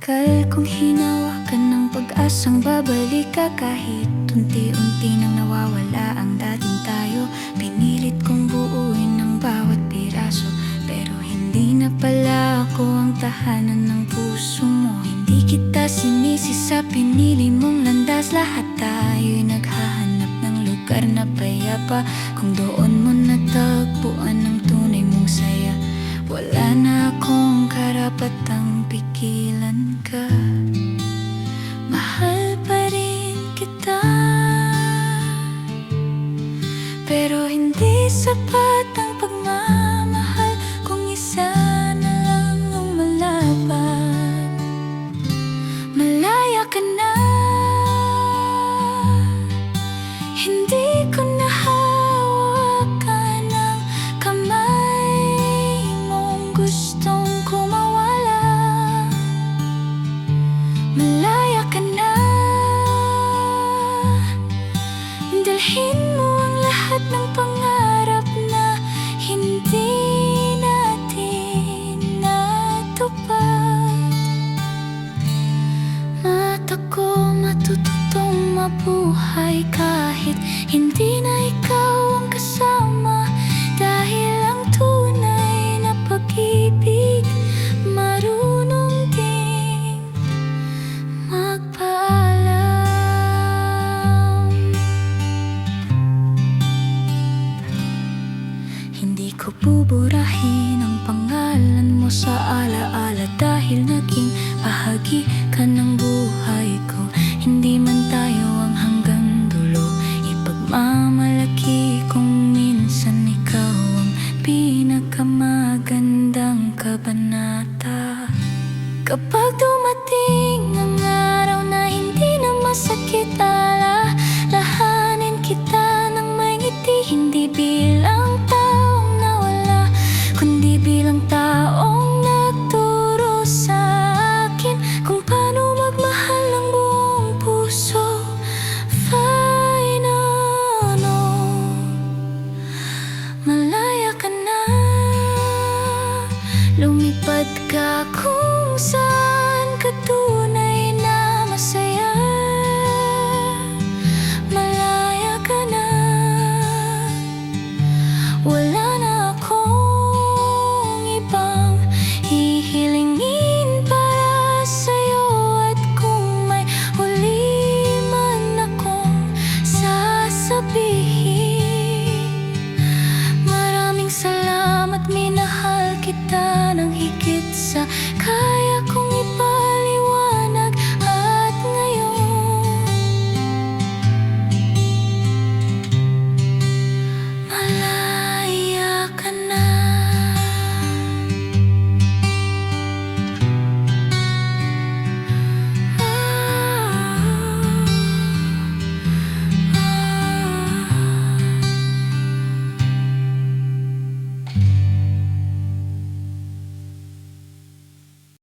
Matagal kong hinawakan ng pag-asang babalik ka. Kahit unti-unti nang nawawala ang dating tayo, pinilit kong buuin ang bawat piraso. Pero hindi na pala ako ang tahanan ng puso mo. Hindi kita sinisi sa pinili mong landas. Lahat tayo'y naghahanap ng lugar na payapa. Kung doon mo natagpuan ang tunay mong saya, wala na akong karapatang pigilan ka. Mahal pa rin kita, pero hindi sapat ang pagmamahal kung isa na lang ang malaban. Malaya ka na, hindi ko na hawakan ang kamay mong gustong kumawala. Malaya ka na, dalhin mo ang lahat ng pangarap na hindi natin natupad. Mata ko matututong mabuhay kahit hindi na ikaw ang kasama. Dahil ang tunay na pag-ibig marunong ding magpaalam. Hindi ko buburahin ang pangalan mo sa alaala, dahil naging bahagi ka ng buhay ko. Hindi man tayo ang hanggang dulo, ipagmamalaki kung minsan ikaw ang pinakamagandang kabanata. Kapag